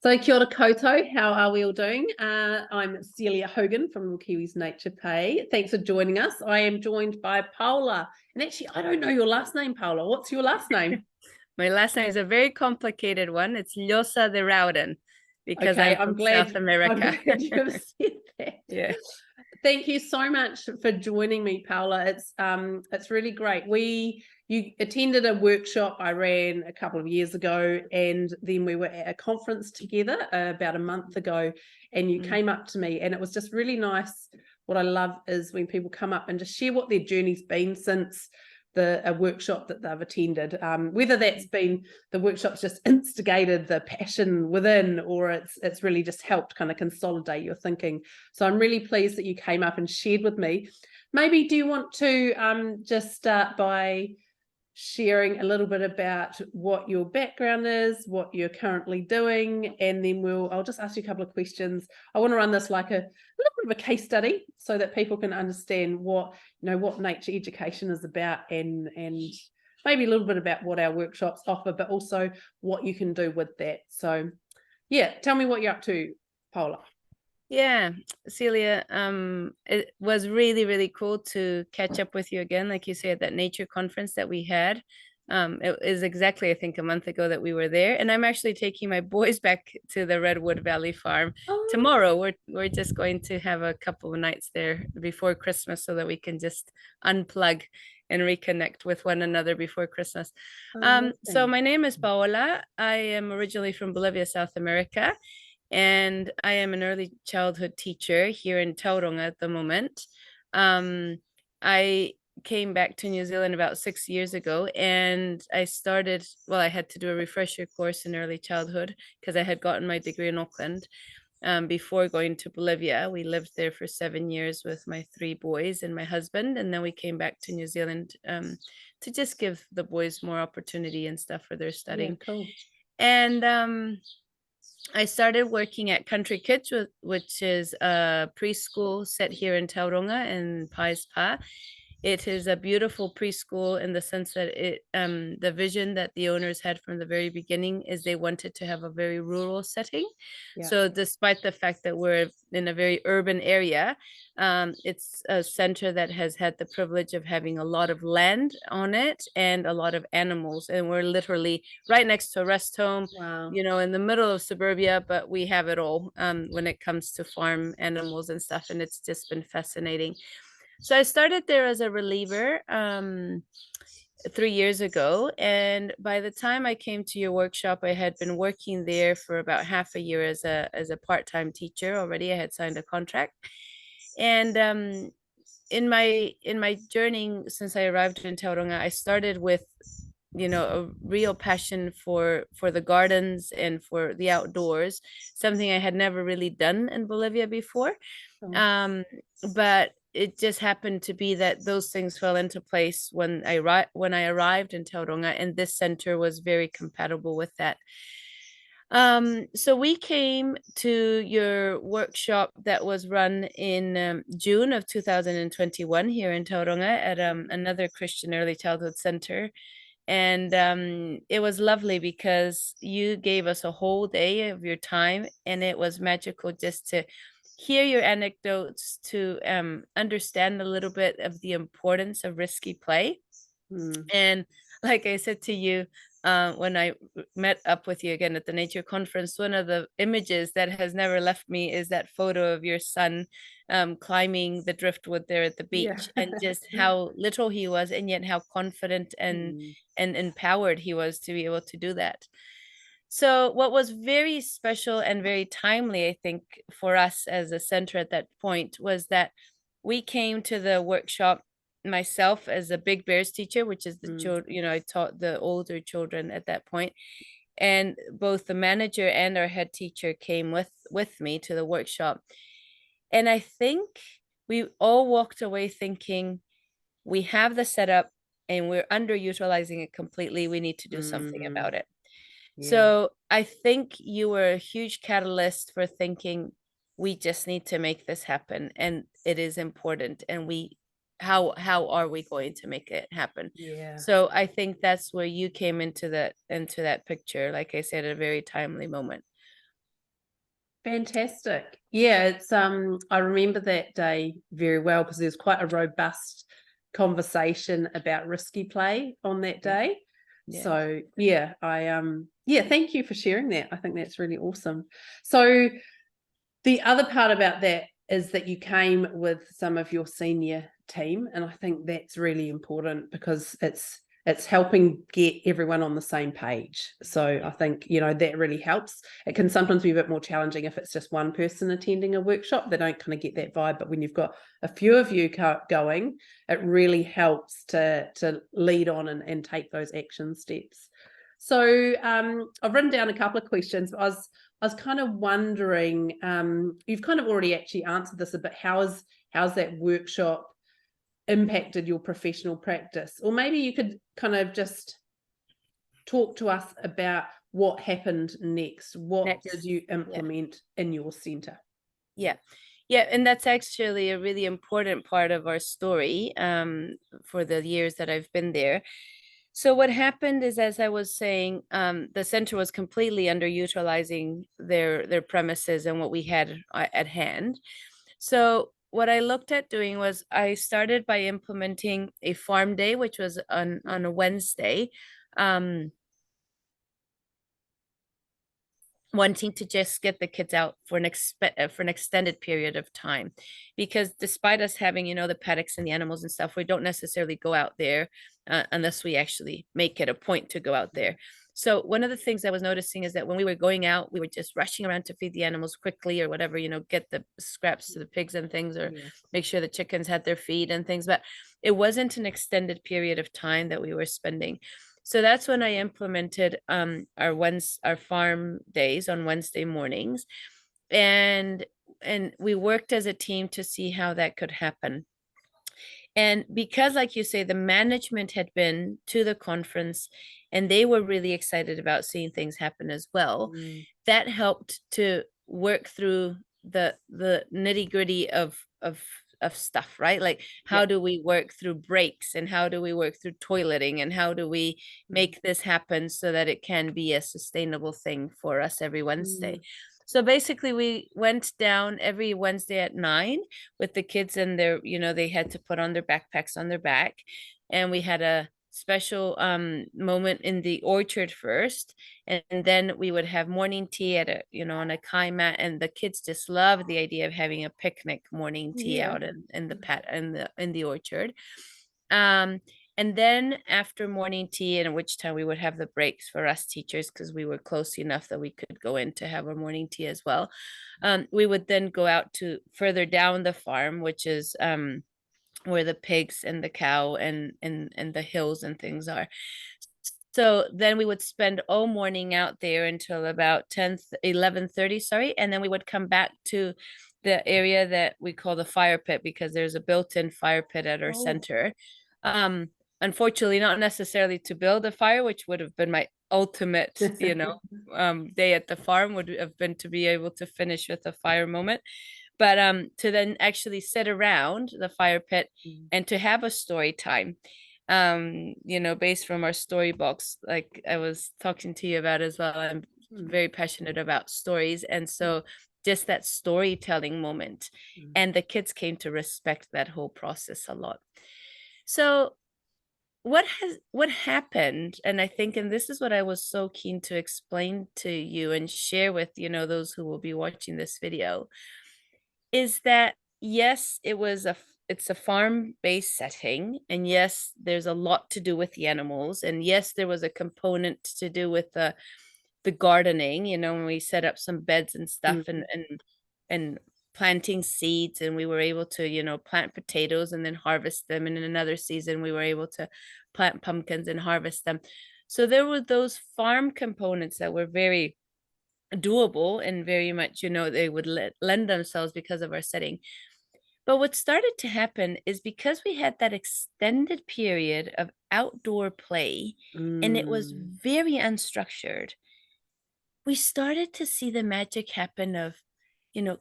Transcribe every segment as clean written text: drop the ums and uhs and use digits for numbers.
So kia ora koutou, how are we all doing? I'm Celia Hogan from Kiwis Nature Pay. Thanks for joining us. I am joined by Paola. And actually, I don't know your last name, Paola. What's your last name? My last name is a very complicated one. It's Llosa De Rowlan because Okay, I'm from South I'm America. glad you've said that. Yeah. Thank you so much for joining me, Paola. It's really great. You attended a workshop I ran a couple of years ago, and then we were at a conference together about a month ago, and you came up to me, and it was just really nice. What I love is when people come up and just share what their journey's been since a workshop that they've attended, whether that's been the workshop's just instigated the passion within, or it's really just helped kind of consolidate your thinking. So I'm really pleased that you came up and shared with me. Maybe do you want to just start by sharing a little bit about what your background is, what you're currently doing, and then I'll just ask you a couple of questions. I want to run this like a little bit of a case study so that people can understand what nature education is about, and maybe a little bit about what our workshops offer, but also what you can do with that. So yeah, tell me what you're up to, Paola. Yeah, Celia, it was really, really cool to catch up with you again, like you say, at that nature conference that we had. It is exactly, I think, a month ago that we were there, and I'm actually taking my boys back to the Redwood Valley farm tomorrow. We're just going to have a couple of nights there before Christmas so that we can just unplug and reconnect with one another before Christmas. So my name is Paola. I am originally from Bolivia, South America, and I am an early childhood teacher here in Tauranga at the moment. I came back to New Zealand about 6 years ago, and I had to do a refresher course in early childhood because I had gotten my degree in Auckland. Before going to Bolivia, we lived there for 7 years with my three boys and my husband, and then we came back to New Zealand to just give the boys more opportunity and stuff for their studying. Yeah, cool. And I started working at Country Kids, which is a preschool set here in Tauranga in Pais Pa. It is a beautiful preschool in the sense that the vision that the owners had from the very beginning is they wanted to have a very rural setting. Yeah. So despite the fact that we're in a very urban area, it's a center that has had the privilege of having a lot of land on it and a lot of animals. And we're literally right next to a rest home, Wow. in the middle of suburbia, but we have it all when it comes to farm animals and stuff. And it's just been fascinating. So I started there as a reliever 3 years ago. And by the time I came to your workshop, I had been working there for about half a year as a part-time teacher already. I had signed a contract. And in my journey since I arrived in Tauranga, I started with a real passion for the gardens and for the outdoors, something I had never really done in Bolivia before. But it just happened to be that those things fell into place when I arrived in Tauranga, and this center was very compatible with that. So we came to your workshop that was run in June of 2021 here in Tauranga at another Christian early childhood center. And it was lovely because you gave us a whole day of your time, and it was magical just to hear your anecdotes, to understand a little bit of the importance of risky play. And like I said to you, when I met up with you again at the nature conference, one of the images that has never left me is that photo of your son climbing the driftwood there at the beach, and just how little he was, and yet how confident and empowered he was to be able to do that. So what was very special and very timely, I think, for us as a center at that point was that we came to the workshop, myself as a Big Bears teacher, which is the children, I taught the older children at that point, and both the manager and our head teacher came with me to the workshop. And I think we all walked away thinking, we have the setup and we're underutilizing it completely. We need to do something about it. Yeah. So I think you were a huge catalyst for thinking, we just need to make this happen, and it is important, and how are we going to make it happen? Yeah. So I think that's where you came into that picture, like I said, at a very timely moment. Fantastic. Yeah, it's I remember that day very well because there's quite a robust conversation about risky play on that day. Yeah. So yeah, thank you for sharing that. I think that's really awesome. So the other part about that is that you came with some of your senior team, and I think that's really important because it's helping get everyone on the same page. So I think, that really helps. It can sometimes be a bit more challenging if it's just one person attending a workshop. They don't kind of get that vibe, but when you've got a few of you going, it really helps to lead on and take those action steps. So I've written down a couple of questions. I was kind of wondering, you've kind of already actually answered this a bit. How's that workshop impacted your professional practice? Or maybe you could kind of just talk to us about what happened next. What did you implement in your centre? Yeah, and that's actually a really important part of our story for the years that I've been there. So what happened is, as I was saying, the center was completely underutilizing their premises and what we had at hand. So what I looked at doing was I started by implementing a farm day, which was on a Wednesday, wanting to just get the kids out for an extended period of time, because despite us having, the paddocks and the animals and stuff, we don't necessarily go out there unless we actually make it a point to go out there. So one of the things I was noticing is that when we were going out, we were just rushing around to feed the animals quickly or whatever, get the scraps to the pigs and things, or make sure the chickens had their feed and things. But it wasn't an extended period of time that we were spending. So that's when I implemented our farm days on Wednesday mornings, and we worked as a team to see how that could happen. And because, like you say, the management had been to the conference and they were really excited about seeing things happen as well, that helped to work through the nitty-gritty of stuff, right? Like, how do we work through breaks, and how do we work through toileting, and how do we make this happen so that it can be a sustainable thing for us every Wednesday? So basically, we went down every Wednesday at 9 with the kids, and their, they had to put on their backpacks on their back. And we had a special moment in the orchard first, and then we would have morning tea at on a kai mat, and the kids just loved the idea of having a picnic morning tea out in the orchard. And then after morning tea, in which time we would have the breaks for us teachers, because we were close enough that we could go in to have our morning tea as well. We would then go out to further down the farm, which is where the pigs and the cow and the hills and things are. So then we would spend all morning out there until about 11:30, sorry. And then we would come back to the area that we call the fire pit, because there's a built-in fire pit at our center. Unfortunately, not necessarily to build a fire, which would have been my ultimate, day at the farm, would have been to be able to finish with a fire moment. But to then actually sit around the fire pit and to have a story time, based from our story box, like I was talking to you about as well. I'm very passionate about stories. And so just that storytelling moment, and the kids came to respect that whole process a lot. So what happened, and I think, and this is what I was so keen to explain to you and share with, those who will be watching this video, is that yes, it's a farm-based setting, and yes, there's a lot to do with the animals, and yes, there was a component to do with the gardening, when we set up some beds and stuff, and planting seeds, and we were able to plant potatoes and then harvest them, and in another season we were able to plant pumpkins and harvest them. So there were those farm components that were very doable and very much, they would lend themselves because of our setting. But what started to happen is, because we had that extended period of outdoor play and it was very unstructured, we started to see the magic happen of,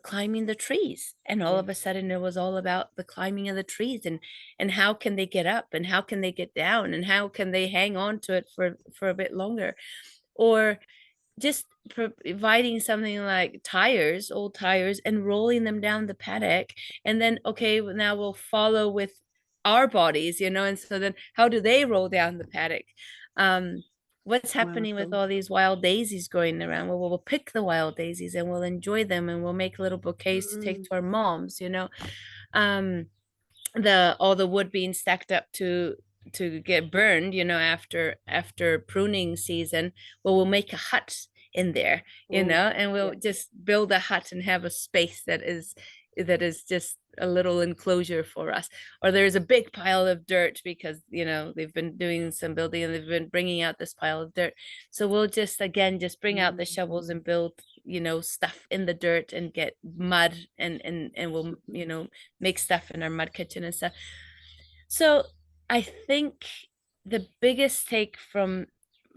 climbing the trees. And all of a sudden it was all about the climbing of the trees, and how can they get up, and how can they get down, and how can they hang on to it for a bit longer, or just providing something like tires, old tires, and rolling them down the paddock. And then, okay, now we'll follow with our bodies, and so then how do they roll down the paddock? What's happening with Wonderful. all these wild daisies going around? Well, we'll pick the wild daisies and we'll enjoy them, and we'll make little bouquets to take to our moms, um all the wood being stacked up to get burned, after pruning season. Well, we'll make a hut in there, and we'll just build a hut and have a space that is just a little enclosure for us. Or there's a big pile of dirt because they've been doing some building and they've been bringing out this pile of dirt, so we'll just bring out the shovels and build stuff in the dirt and get mud, and we'll make stuff in our mud kitchen and stuff. So I think the biggest take from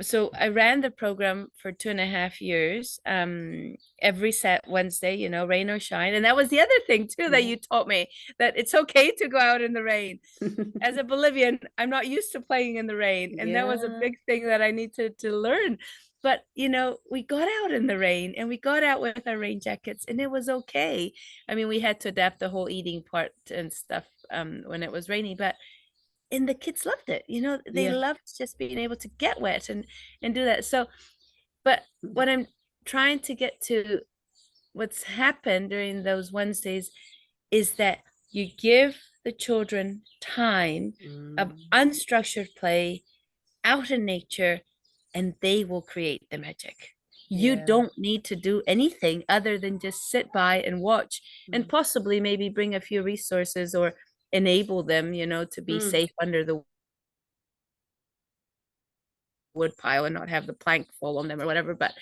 so I ran the program for 2.5 years, every set Wednesday, rain or shine. And that was the other thing too that you taught me, that it's okay to go out in the rain. As a Bolivian, I'm not used to playing in the rain, and that was a big thing that I needed to learn. But we got out in the rain, and we got out with our rain jackets, and it was okay. I mean, we had to adapt the whole eating part and stuff when it was raining, and the kids loved it. They loved just being able to get wet and do that. So, but what I'm trying to get to, what's happened during those Wednesdays, is that you give the children time of unstructured play out in nature, and they will create the magic. You don't need to do anything other than just sit by and watch, and possibly maybe bring a few resources or enable them, to be safe under the wood pile and not have the plank fall on them or whatever. But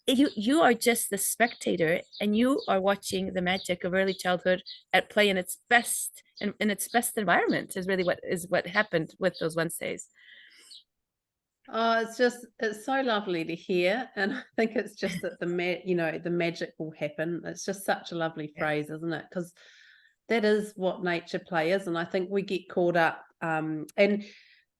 you are just the spectator, and you are watching the magic of early childhood at play in its best, in its best environment, is really what happened with those Wednesdays. Oh, it's so lovely to hear. And I think it's just that the magic will happen. It's just such a lovely phrase, isn't it? Because that is what nature play is. And I think we get caught up and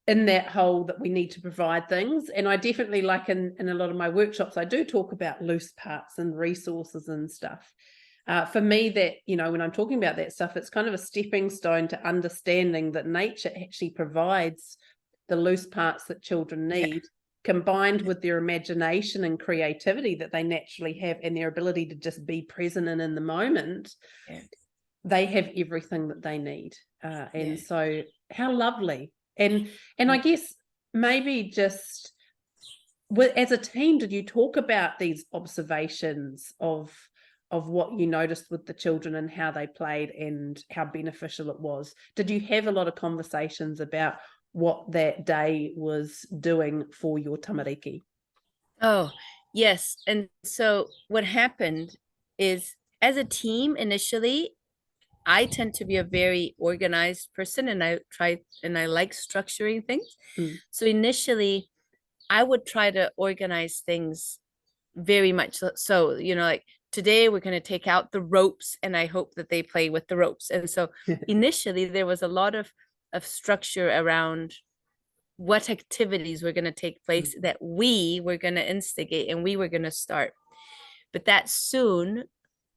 in that whole that we need to provide things. And I definitely, like in a lot of my workshops, I do talk about loose parts and resources and stuff. For me, that, when I'm talking about that stuff, it's kind of a stepping stone to understanding that nature actually provides the loose parts that children need, combined with their imagination and creativity that they naturally have, and their ability to just be present and in the moment. They have everything that they need. So how lovely. And I guess maybe just as a team, did you talk about these observations of what you noticed with the children and how they played and how beneficial it was? Did you have a lot of conversations about what that day was doing for your tamariki? Oh, yes. And so what happened is, as a team, initially, I tend to be a very organized person, and I like structuring things. So initially, I would try to organize things very much so, like, today we're going to take out the ropes, and I hope that they play with the ropes. And so initially there was a lot of structure around what activities were going to take place that we were going to instigate and we were going to start. But that soon,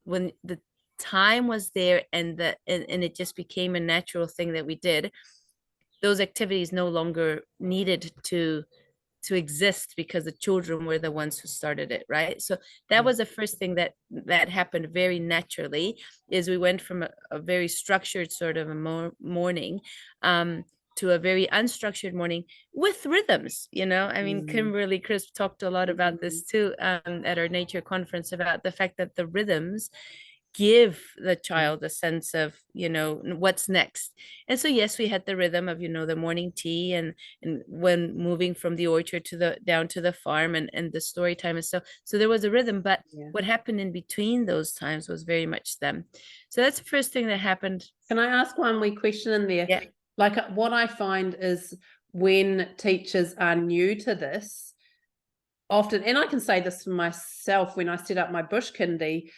when the time was there and it just became a natural thing that we did, those activities no longer needed to exist because the children were the ones who started it, right? So that was the first thing that happened very naturally, is we went from a very structured sort of a morning to a very unstructured morning with rhythms. I mean, Kimberly Crisp talked a lot about this too at our nature conference, about the fact that the rhythms give the child a sense of what's next. And so yes, we had the rhythm of the morning tea, and when moving from the orchard to down to the farm, and the story time. And so there was a rhythm, but what happened in between those times was very much them. So that's the first thing that happened. Can I ask one wee question in there? Like, what I find is, when teachers are new to this, often, and I can say this for myself, when I set up my bush kindy,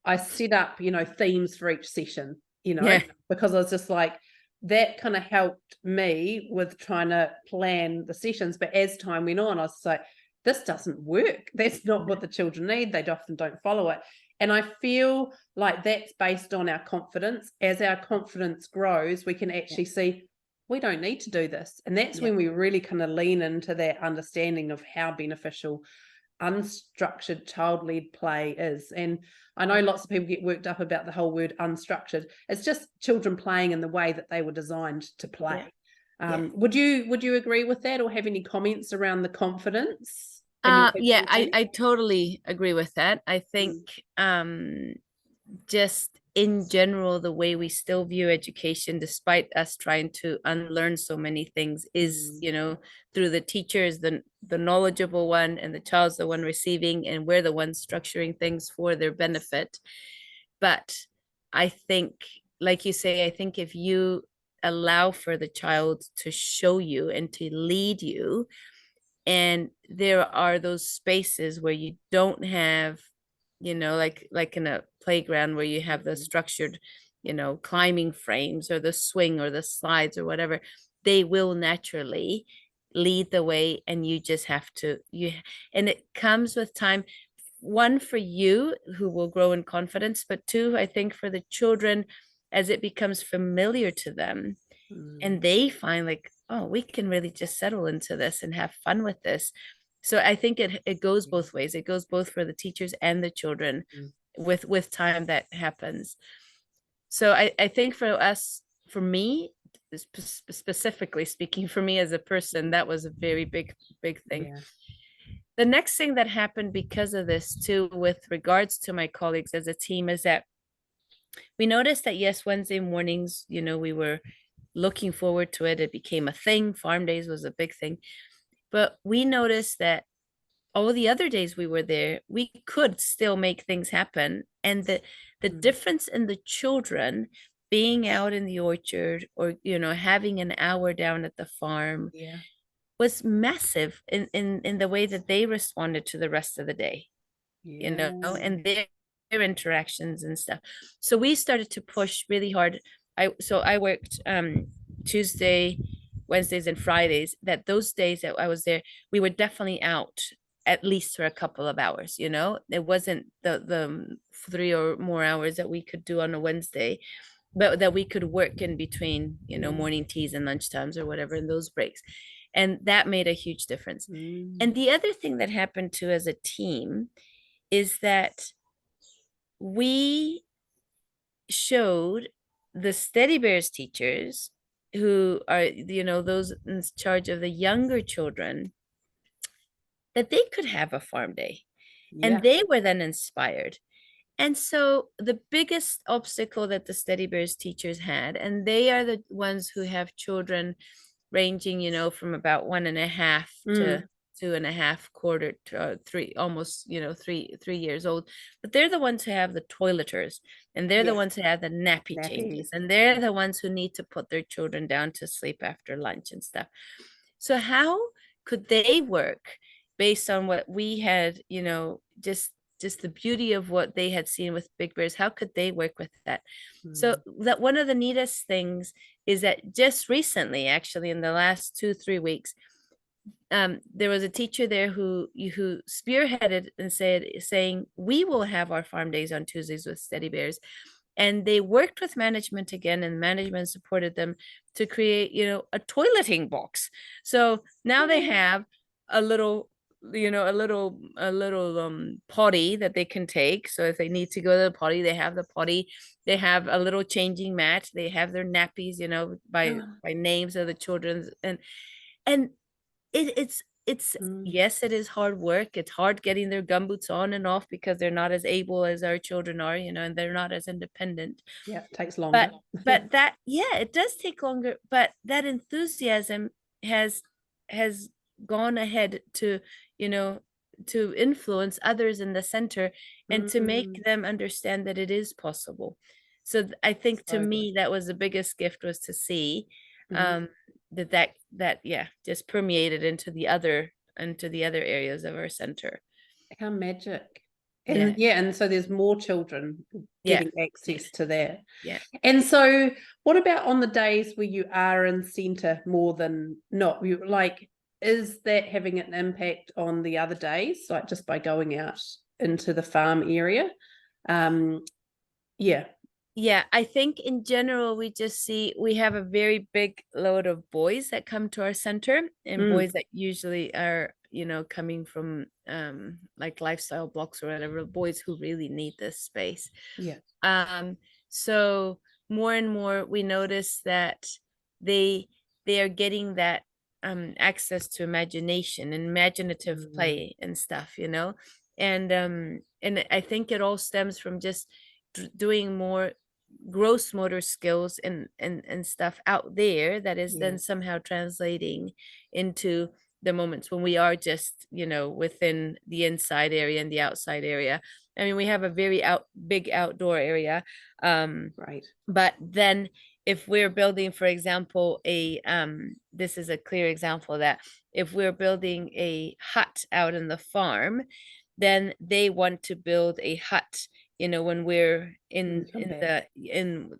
I set up, themes for each session, because I was just like, that kind of helped me with trying to plan the sessions. But as time went on, I was like, this doesn't work. That's not what the children need. They often don't follow it. And I feel like that's based on our confidence. As our confidence grows, we can actually see we don't need to do this. And that's when we really kind of lean into that understanding of how beneficial unstructured child-led play is. And I know lots of people get worked up about the whole word unstructured. It's just children playing in the way that they were designed to play. Would you agree with that, or have any comments around the confidence? Yeah, I totally agree with that. I think just in general, the way we still view education, despite us trying to unlearn so many things, is, you know, through the teachers, the knowledgeable one, and the child's the one receiving, and we're the ones structuring things for their benefit. But I think, like you say, I think if you allow for the child to show you and to lead you, and there are those spaces where you don't have, you know, like in a playground where you have the structured, you know, climbing frames or the swing or the slides or whatever, they will naturally lead the way, and you just have to, and it comes with time. One, for you, who will grow in confidence, but two, I think for the children, as it becomes familiar to them, and they find like, oh, we can really just settle into this and have fun with this. So I think it goes both ways. It goes both for the teachers and the children. With time that happens. So I think for us, for me, specifically speaking, for me as a person, that was a very big thing. The next thing that happened because of this too, with regards to my colleagues as a team, is that we noticed that, yes, Wednesday mornings, you know, we were looking forward to it. It became a thing. Farm days was a big thing. But we noticed that all the other days we were there, we could still make things happen. And the difference in the children being out in the orchard, or, you know, having an hour down at the farm, was massive in the way that they responded to the rest of the day, you know, and their interactions and stuff. So we started to push really hard. I worked Tuesday, Wednesdays, and Fridays. That those days that I was there, we were definitely out at least for a couple of hours. You know, it wasn't the 3 or more hours that we could do on a Wednesday, but that we could work in between, you know, morning teas and lunch times or whatever, in those breaks. And that made a huge difference. And the other thing that happened too as a team is that we showed the Steady Bears teachers, who are, you know, those in charge of the younger children, that they could have a farm day. And they were then inspired. And so the biggest obstacle that the Steady Bears teachers had, and they are the ones who have children ranging, you know, from about 1.5 to 2.5, quarter to 3, almost, you know, 3 years old. But they're the ones who have the toileters, and they're the ones who have the nappy changes, and they're the ones who need to put their children down to sleep after lunch and stuff. So how could they work based on what we had, you know, just the beauty of what they had seen with Big Bears? How could they work with that? So that one of the neatest things is that just recently, actually in the last 2-3 weeks, there was a teacher there who spearheaded and saying, we will have our farm days on Tuesdays with Steady Bears. And they worked with management again, and management supported them to create, you know, a toileting box. So now they have a little, you know, a little potty that they can take. So if they need to go to the potty, they have the potty. They have a little changing mat. They have their nappies, you know, by names of the children's, and it's yes, it is hard work. It's hard getting their gumboots on and off, because they're not as able as our children are, you know, and they're not as independent. It takes longer. But that, it does take longer, but that enthusiasm has gone ahead to, you know, to influence others in the center, and to make them understand that it is possible. So I think, to me, that was the biggest gift, was to see that just permeated into the other areas of our center. How magic. And and so there's more children getting access to that. And so what about on the days where you are in Cente more than not? You, like, is that having an impact on the other days, like just by going out into the farm area? Yeah. Yeah, I think in general, we have a very big load of boys that come to our center, and boys that usually are, coming from like lifestyle blocks or whatever, boys who really need this space. Yeah. So more and more we notice that they are getting that access to imagination and imaginative play and stuff, and I think it all stems from just doing more gross motor skills and stuff out there that is then somehow translating into the moments when we are just within the inside area and the outside area. I mean, we have a very big outdoor area, Right. but then if we're building, for example, this is a clear example of that, if we're building a hut out in the farm, then they want to build a hut, when we're in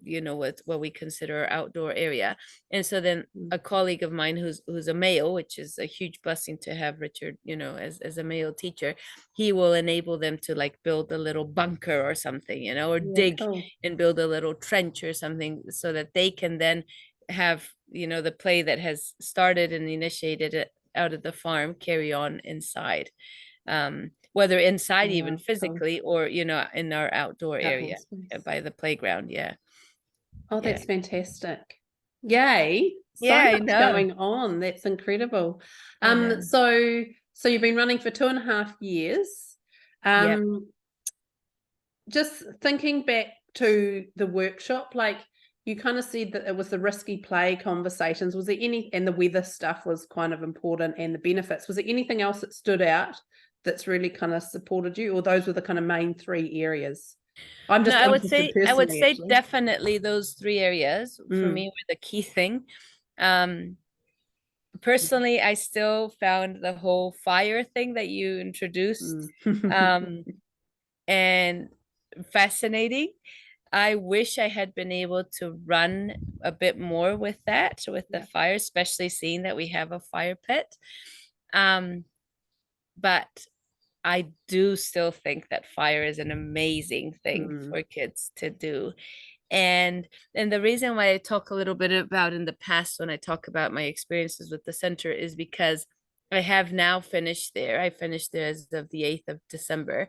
with what we consider our outdoor area. And so then a colleague of mine who's a male, which is a huge blessing to have Richard, as a male teacher, he will enable them to like build a little bunker or something, or dig and build a little trench or something, so that they can then have, the play that has started and initiated it out of the farm carry on inside. Whether inside even physically or, in our outdoor area by the playground. Yeah. Oh, that's fantastic. Yay. Yeah, I So much know. going on. That's incredible. So you've been running for 2.5 years. Just thinking back to the workshop, like you kind of said that it was the risky play conversations. Was there and the weather stuff was kind of important, and the benefits. Was there anything else that stood out that's really kind of supported you, or those were the kind of main 3 areas? I'm just interested personally. I would say actually. definitely those 3 areas for me were the key thing. Personally, I still found the whole fire thing that you introduced and fascinating. I wish I had been able to run a bit more with that, with the fire, especially seeing that we have a fire pit. But I do still think that fire is an amazing thing for kids to do. And the reason why I talk a little bit about in the past when I talk about my experiences with the center is because I have now finished there. I finished there as of the 8th of December.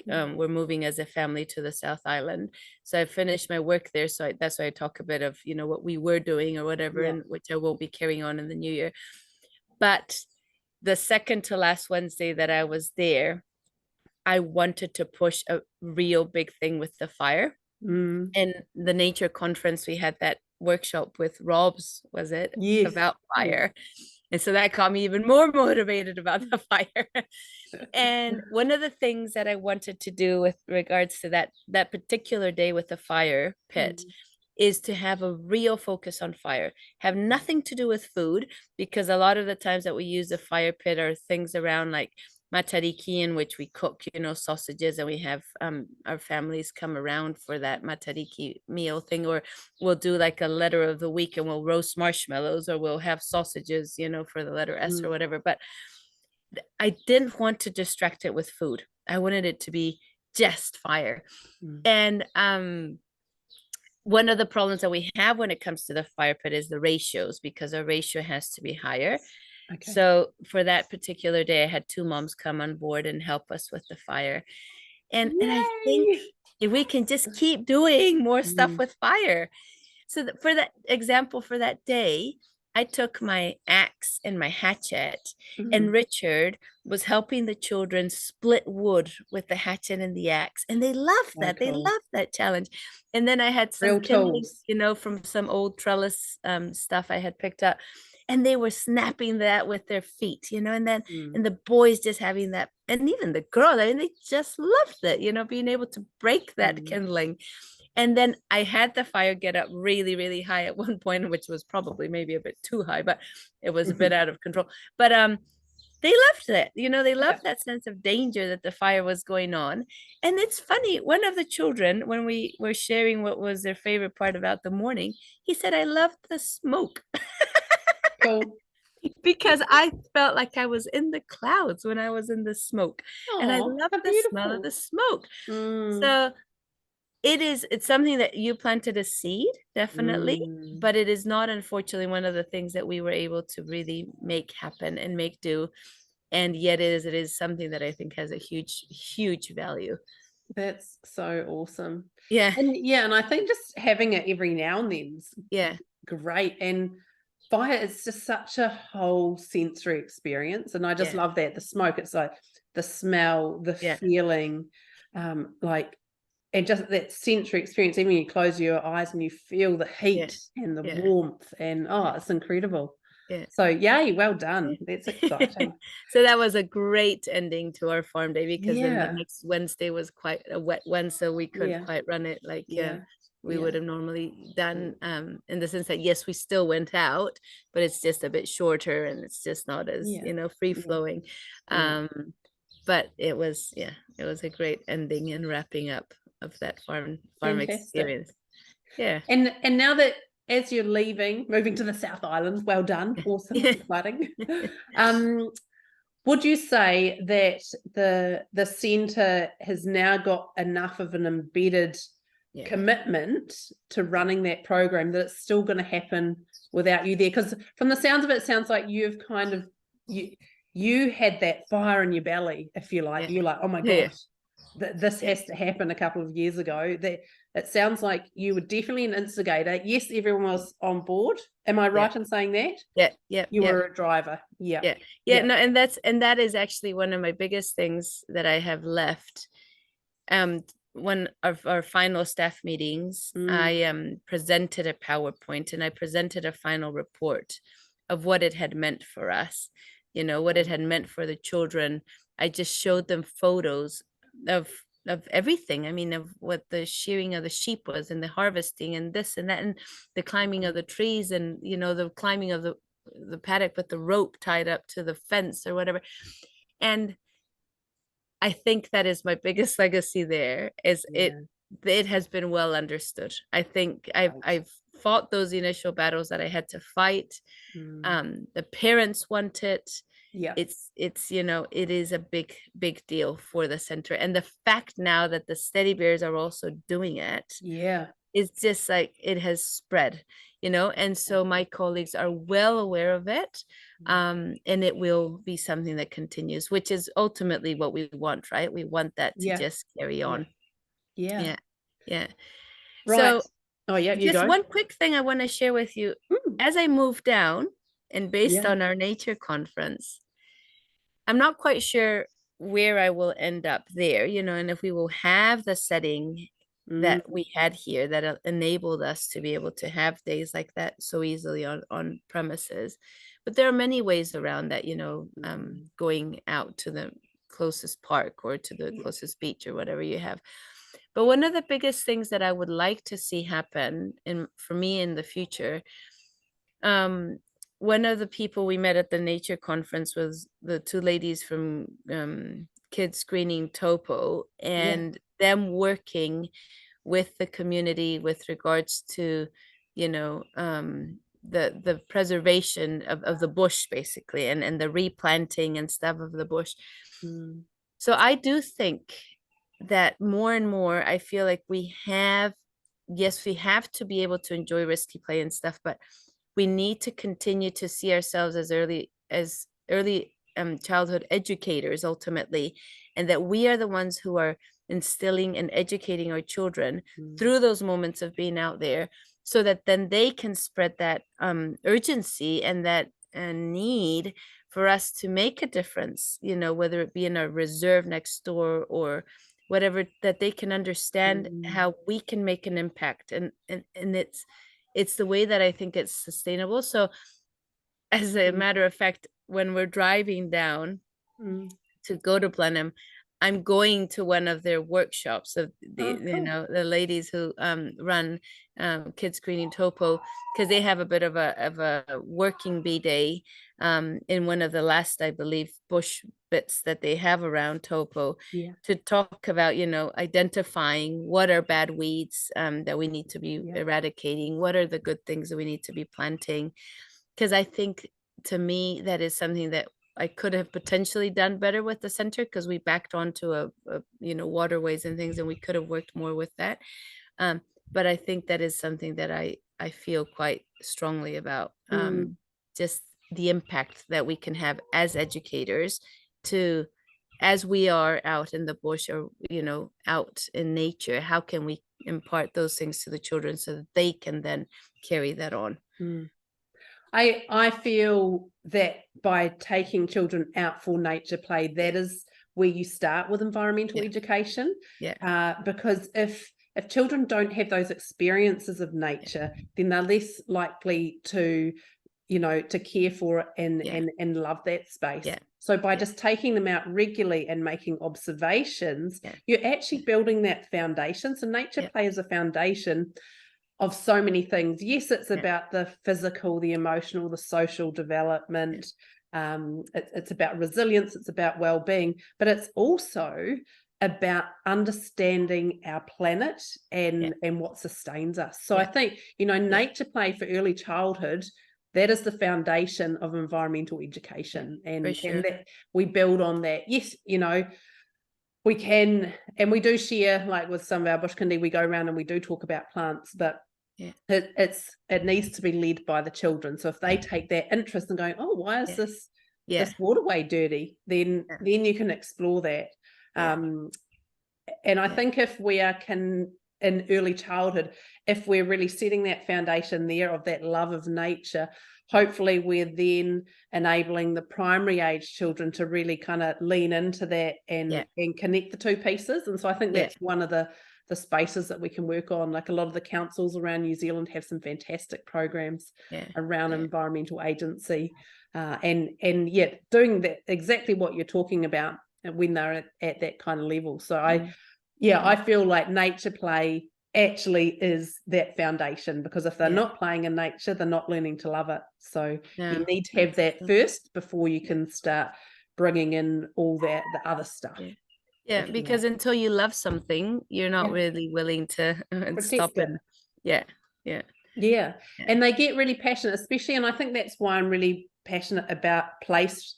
We're moving as a family to the South Island. So I finished my work there. So that's why I talk a bit of, what we were doing or whatever, and which I won't be carrying on in the new year. But the second to last Wednesday that I was there, I wanted to push a real big thing with the fire. And the nature conference, we had that workshop with Rob's, was it? Yes. About fire. And so that got me even more motivated about the fire. And one of the things that I wanted to do with regards to that particular day with the fire pit is to have a real focus on fire, have nothing to do with food, because a lot of the times that we use the fire pit are things around like matariki, in which we cook, sausages, and we have our families come around for that matariki meal thing, or we'll do like a letter of the week and we'll roast marshmallows, or we'll have sausages, for the letter S or whatever. But I didn't want to distract it with food. I wanted it to be just fire. And one of the problems that we have when it comes to the fire pit is the ratios, because our ratio has to be higher. Okay. So for that particular day, I had 2 moms come on board and help us with the fire. And I think if we can just keep doing more stuff with fire. So for that example, for that day, I took my axe and my hatchet, and Richard was helping the children split wood with the hatchet and the axe. And they loved that. They loved that challenge. And then I had some kindlings, from some old trellis stuff I had picked up. And they were snapping that with their feet, and then and the boys just having that, and even the girl, I mean, they just loved it, being able to break that kindling. And then I had the fire get up really, really high at one point, which was probably maybe a bit too high, but it was a bit out of control. But they loved it. They loved that sense of danger that the fire was going on. And it's funny, one of the children, when we were sharing what was their favorite part about the morning, he said, "I loved the smoke." Cool. because I felt like I was in the clouds when I was in the smoke, and I Oh, love how the smell of beautiful. the smoke. Mm, So it's something that you planted a seed, definitely, mm. but it is not, unfortunately, one of the things that we were able to really make happen and make do. And yet it is something that I think has a huge value. That's so awesome. Yeah, And yeah, and I think just having it every now and then is yeah, great. And fire is just such a whole sensory experience. And I just yeah, love that. The smoke, it's like the smell, the yeah, feeling, like, and just that sensory experience. Even when you close your eyes and you feel the yeah, heat and the yeah, warmth, and yeah, it's incredible. yeah. So yay, well done. That's exciting. So that was a great ending to our farm day, because then the Yeah, next Wednesday was quite a wet one, so we couldn't yeah, quite run it like yeah, we yeah, would have normally done. In the sense that yes, we still went out, but it's just a bit shorter and it's just not as, yeah, free yeah, flowing. yeah. Um, but it was a great ending and wrapping up of that farm Fantastic. experience. Yeah. And now that as you're leaving, moving to the South Island, well done, awesome, exciting. Um, would you say that the centre has now got enough of an embedded Yeah. commitment to running that program that it's still going to happen without you there? Because from the sounds of it, it sounds like you've kind of you had that fire in your belly, if you like. Yeah. You're like, oh my Yeah. gosh, this Yeah. has to happen a couple of years ago. That it sounds like you were definitely an instigator. Yes, everyone was on board. Am I Yeah. right in saying that? Yeah. Yeah. You Yeah. were a driver. Yeah. Yeah. Yeah. Yeah. No, and that is actually one of my biggest things that I have left. One of our final staff meetings, Mm, I presented a PowerPoint and I presented a final report of what it had meant for us, what it had meant for the children. I just showed them photos of everything. I mean, of what the shearing of the sheep was, and the harvesting, and this and that, and the climbing of the trees, and the climbing of the paddock with the rope tied up to the fence or whatever. And I think that is my biggest legacy there, is yeah. it has been well understood. I think I've Right. I've fought those initial battles that I had to fight. Mm, The parents want it. yeah. It is a big deal for the center. And the fact now that the steady bears are also doing it, Yeah. it's just like it has spread, and so my colleagues are well aware of it. Mm, And it will be something that continues, which is ultimately what we want, right? We want that to yeah. just carry Yeah. on. Yeah. Yeah. Yeah. Right. So Oh yeah, you just go. one quick thing I want to share with you. Mm, As I move down, and based yeah. on our nature conference, I'm not quite sure where I will end up there, and if we will have the setting Mm, that we had here that enabled us to be able to have days like that so easily on premises. But there are many ways around that, mm, going out to the closest park or to the yeah. closest beach or whatever you have. But one of the biggest things that I would like to see happen for me in the future, um, one of the people we met at the nature conference was the two ladies from Kids Screening Topo, Yeah. and them working with the community with regards to, the preservation of the bush, basically, and the replanting and stuff of the bush. Mm, So I do think that more and more, I feel like yes, we have to be able to enjoy risky play and stuff, but we need to continue to see ourselves as early childhood educators ultimately, and that we are the ones who are instilling and educating our children mm, through those moments of being out there, so that then they can spread that urgency and that need for us to make a difference, whether it be in a reserve next door or whatever, that they can understand mm, how we can make an impact. And it's the way that I think it's sustainable. So as a mm, matter of fact, when we're driving down mm. to go to Blenheim, I'm going to one of their workshops of Oh, cool. the ladies who run Kids Screening Topo, because they have a bit of a working bee day in one of the last, I believe, bush bits that they have around Topo, Yeah. to talk about, identifying what are bad weeds that we need to be Yeah. eradicating, what are the good things that we need to be planting. Because I think to me, that is something that I could have potentially done better with the center, because we backed onto waterways and things, and we could have worked more with that. Um, but I think that is something that I feel quite strongly about. Just the impact that we can have as educators, to as we are out in the bush, or out in nature, how can we impart those things to the children so that they can then carry that on? I feel that by taking children out for nature play, that is where you start with environmental education. Because if children don't have those experiences of nature, then they're less likely to to care for it and love that space. So by just taking them out regularly and making observations, you're actually building that foundation. So nature play is a foundation of so many things. Yes, it's about the physical, the emotional, the social development. It's about resilience, it's about well-being, but it's also about understanding our planet and what sustains us. So I think, nature play for early childhood, that is the foundation of environmental education. And that we build on that. Yes, we can, and we do share, like with some of our bush kindy, we go around and we do talk about plants, but it needs to be led by the children. So if they take that interest in going, oh, why is this waterway dirty, then you can explore that. And I think if we are in early childhood, if we're really setting that foundation there of that love of nature, hopefully we're then enabling the primary age children to really kind of lean into that and connect the two pieces. And so I think that's one of the spaces that we can work on. Like a lot of the councils around New Zealand have some fantastic programs around environmental agency, and doing that, exactly what you're talking about when they're at that kind of level. So I feel like nature play actually is that foundation, because if they're not playing in nature, they're not learning to love it. So you need to have that first before you can start bringing in all the other stuff. Because until you love something, you're not really willing to stop it. And they get really passionate, especially, and I think that's why I'm really passionate about place,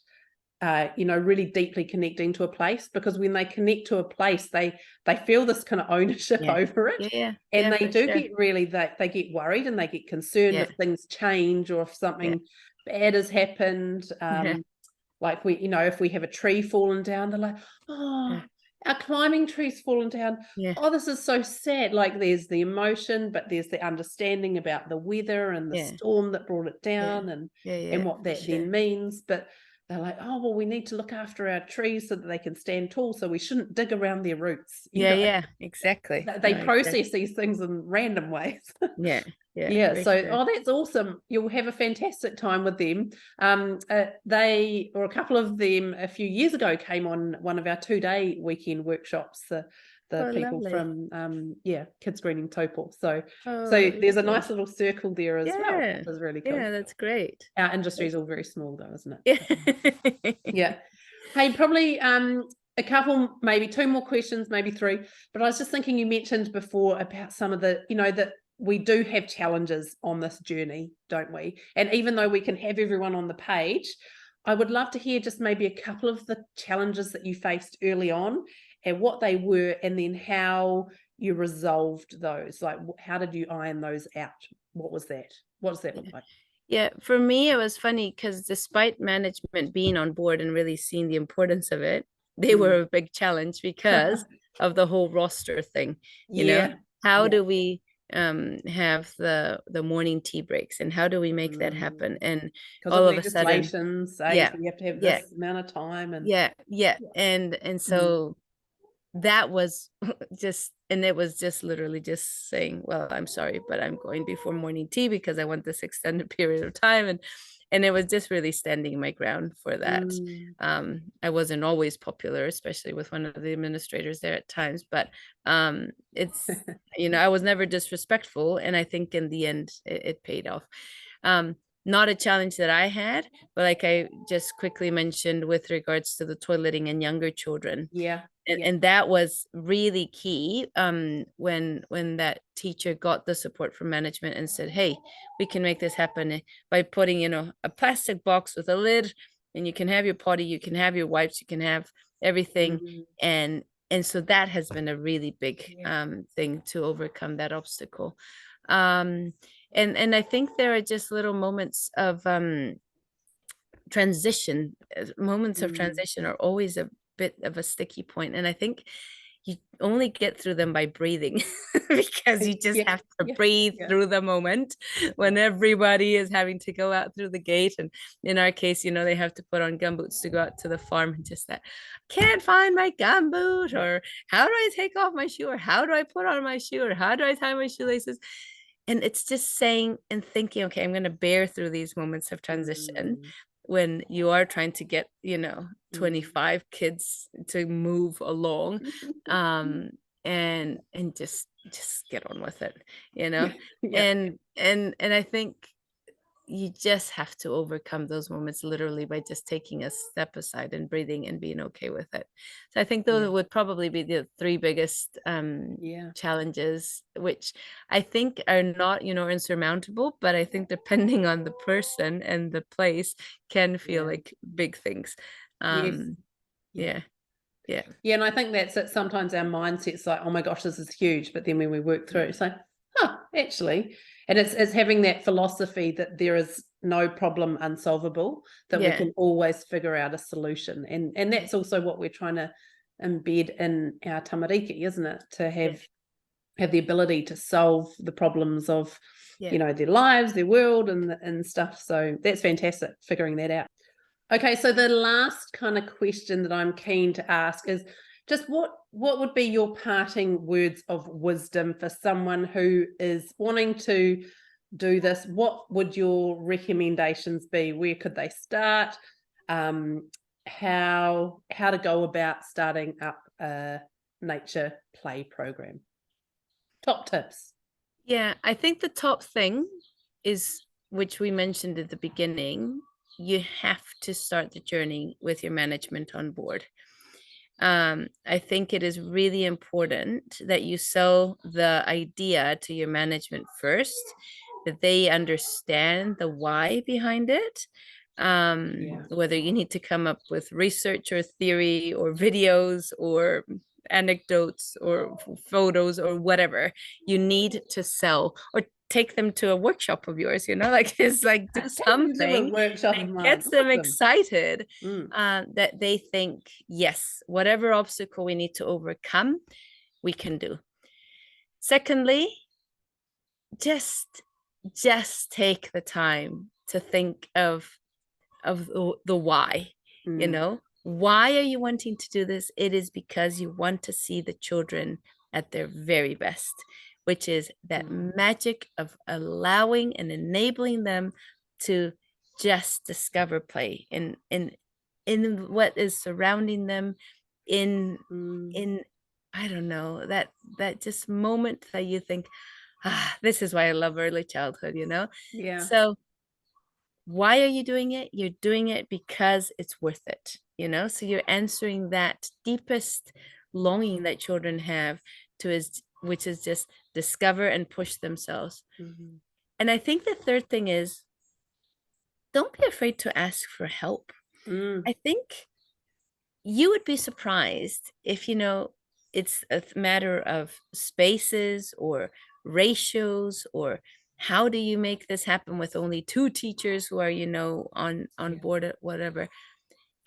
really deeply connecting to a place, because when they connect to a place, they feel this kind of ownership over it. And they do get really, they get worried and they get concerned if things change or if something bad has happened. Like if we have a tree fallen down, they're like, oh, our climbing tree's fallen down. Oh, this is so sad. Like there's the emotion, but there's the understanding about the weather and the storm that brought it down and what that then means. But they're like, oh, well, we need to look after our trees so that they can stand tall, so we shouldn't dig around their roots. Exactly. They process these things in random ways. So that's awesome. You'll have a fantastic time with them. They, or a couple of them a few years ago, came on one of our 2-day weekend workshops, the people lovely. from Kids Greening Taupo. So there's a nice little circle there as well, which is really cool. That's great. Our industry is all very small though, isn't it? Hey, probably a couple, maybe 2 more questions, maybe 3, but I was just thinking, you mentioned before about some of the, that we do have challenges on this journey, don't we? And even though we can have everyone on the page, I would love to hear just maybe a couple of the challenges that you faced early on and what they were, and then how you resolved those. Like, how did you iron those out? What was that? What does that look like? For me, it was funny because despite management being on board and really seeing the importance of it, they were a big challenge because of the whole roster thing. You know, how do we have the morning tea breaks, and how do we make that happen? And all of a sudden, you have to have this amount of time, and and so that was just, and it was just literally just saying, well, I'm sorry, but I'm going before morning tea because I want this extended period of time. And it was just really standing my ground for that. I wasn't always popular, especially with one of the administrators there at times, but it's, I was never disrespectful. And I think in the end, it paid off. not a challenge that I had, but like I just quickly mentioned with regards to the toileting and younger children. Yeah. And that was really key when that teacher got the support from management and said, hey, we can make this happen by putting, you know, a plastic box with a lid, and you can have your potty, you can have your wipes, you can have everything. And so that has been a really big thing to overcome that obstacle. And I think there are just little moments of transition. Moments of transition are always a bit of a sticky point, and I think you only get through them by breathing because you just have to breathe through the moment when everybody is having to go out through the gate. And in our case, you know, they have to put on gumboots to go out to the farm, and just that, can't find my gumboot, or how do I take off my shoe, or how do I put on my shoe, or how do I tie my shoelaces? And it's just saying and thinking, okay, I'm going to bear through these moments of transition when you are trying to get, you know, 25 kids to move along, and just get on with it, you know. And I think you just have to overcome those moments literally by just taking a step aside and breathing and being okay with it. So I think those would probably be the three biggest challenges, which I think are not, you know, insurmountable, but I think depending on the person and the place can feel like big things. Yeah. And I think that's it. Sometimes our mindset's like, oh my gosh, this is huge. But then when we work through it, it's like, actually, and it's having that philosophy that there is no problem unsolvable, that we can always figure out a solution. And that's also what we're trying to embed in our tamariki, isn't it? To have the ability to solve the problems of, you know, their lives, their world, and stuff. So that's fantastic, figuring that out. Okay, so the last kind of question that I'm keen to ask is just what would be your parting words of wisdom for someone who is wanting to do this? What would your recommendations be? Where could they start? How to go about starting up a nature play program? Top tips. Yeah, I think the top thing is, which we mentioned at the beginning, you have to start the journey with your management on board. I think it is really important that you sell the idea to your management first, that they understand the why behind it. Whether you need to come up with research or theory or videos or anecdotes or photos or whatever, you need to sell, or take them to a workshop of yours, you know, like it's like do something that gets them excited, that they think, yes, whatever obstacle we need to overcome, we can do. Secondly, just take the time to think of the why. You know, why are you wanting to do this? It is because you want to see the children at their very best, which is that magic of allowing and enabling them to just discover play in what is surrounding them, in I don't know, that just moment that you think, this is why I love early childhood, you know. So why are you doing it? You're doing it because it's worth it, you know. So you're answering that deepest longing that children have which is just discover and push themselves. And I think the third thing is, don't be afraid to ask for help. I think you would be surprised if, you know, it's a matter of spaces or ratios, or how do you make this happen with only 2 teachers who are, you know, on board at whatever.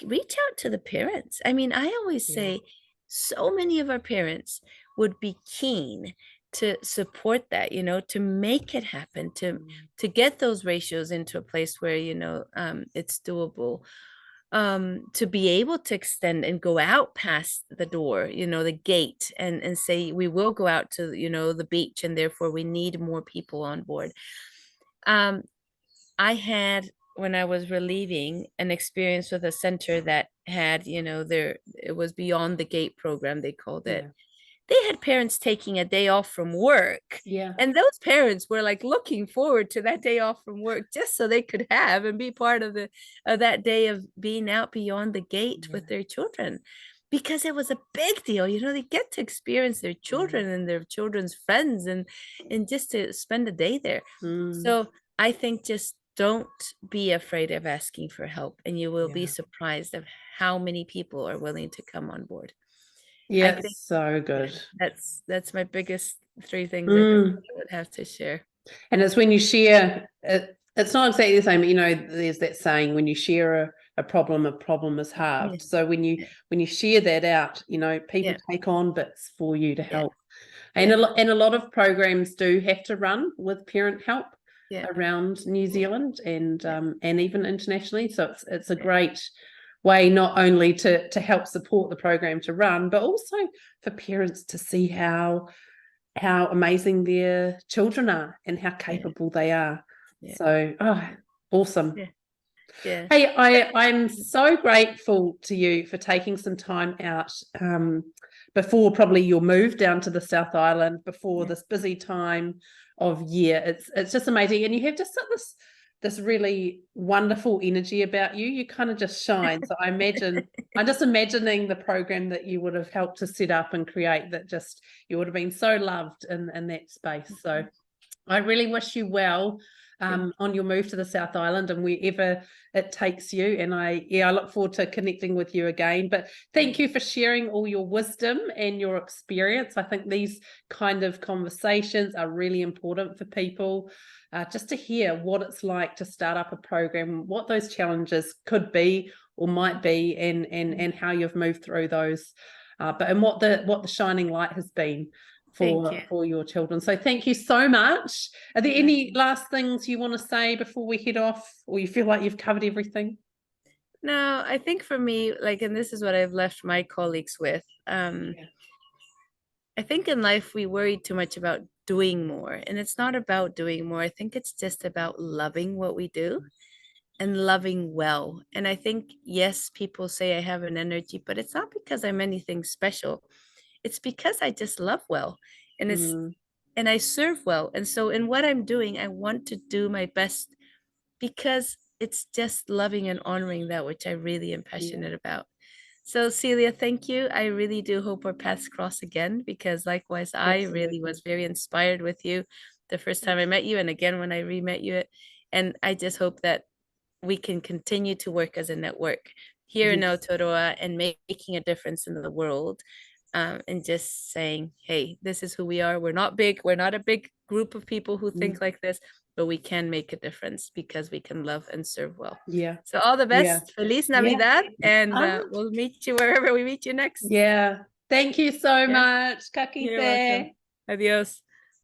Reach out to the parents. I mean, I always say so many of our parents would be keen to support that, you know, to make it happen, to get those ratios into a place where, you know, it's doable, to be able to extend and go out past the door, you know, the gate, and say, we will go out to, you know, the beach, and therefore we need more people on board. I had, when I was relieving, an experience with a center that had, you know, it was beyond the gate program, they called it. they had parents taking a day off from work. Yeah. And those parents were like looking forward to that day off from work just so they could have and be part of that day of being out beyond the gate with their children, because it was a big deal. They get to experience their children and their children's friends and just to spend a day there. So I think just don't be afraid of asking for help, and you will be surprised of how many people are willing to come on board. Yeah, I think so good. that's my biggest 3 things I think I would have to share. And it's when you share it, it's not exactly the same, but there's that saying, when you share a problem is halved. So when you share that out, people take on bits for you to help. And a lot of programs do have to run with parent help around New Zealand and even internationally. So it's a great way not only to help support the program to run, but also for parents to see how amazing their children are and how capable they are. So awesome. Hey, I'm so grateful to you for taking some time out before probably your move down to the South Island, before this busy time of year. It's just amazing, and you have just this really wonderful energy about you. You kind of just shine. So I'm just imagining the program that you would have helped to set up and create, that just you would have been so loved in that space. So I really wish you well on your move to the South Island and wherever it takes you. And I look forward to connecting with you again. But thank you for sharing all your wisdom and your experience. I think these kind of conversations are really important for people, just to hear what it's like to start up a program, what those challenges could be or might be, and how you've moved through those, and what the shining light has been for your children. So thank you so much. Are there any last things you want to say before we head off, or you feel like you've covered everything? No, I think for me, and this is what I've left my colleagues with, I think in life we worry too much about doing more, and it's not about doing more. I think it's just about loving what we do and loving well. And I think, yes, people say I have an energy, but it's not because I'm anything special. It's because I just love well, and and I serve well. And so in what I'm doing, I want to do my best because it's just loving and honoring that which I really am passionate about. So Celia, thank you. I really do hope our paths cross again, because likewise, I really was very inspired with you the first time I met you, and again when I re-met you. And I just hope that we can continue to work as a network here in Aotearoa and making a difference in the world. And just saying, hey, this is who we are. We're not big. We're not a big group of people who think like this, but we can make a difference because we can love and serve well. Yeah. So all the best. Feliz Navidad. And we'll meet you wherever we meet you next. Yeah. Thank you so much. Ka kite. You're welcome. Adios.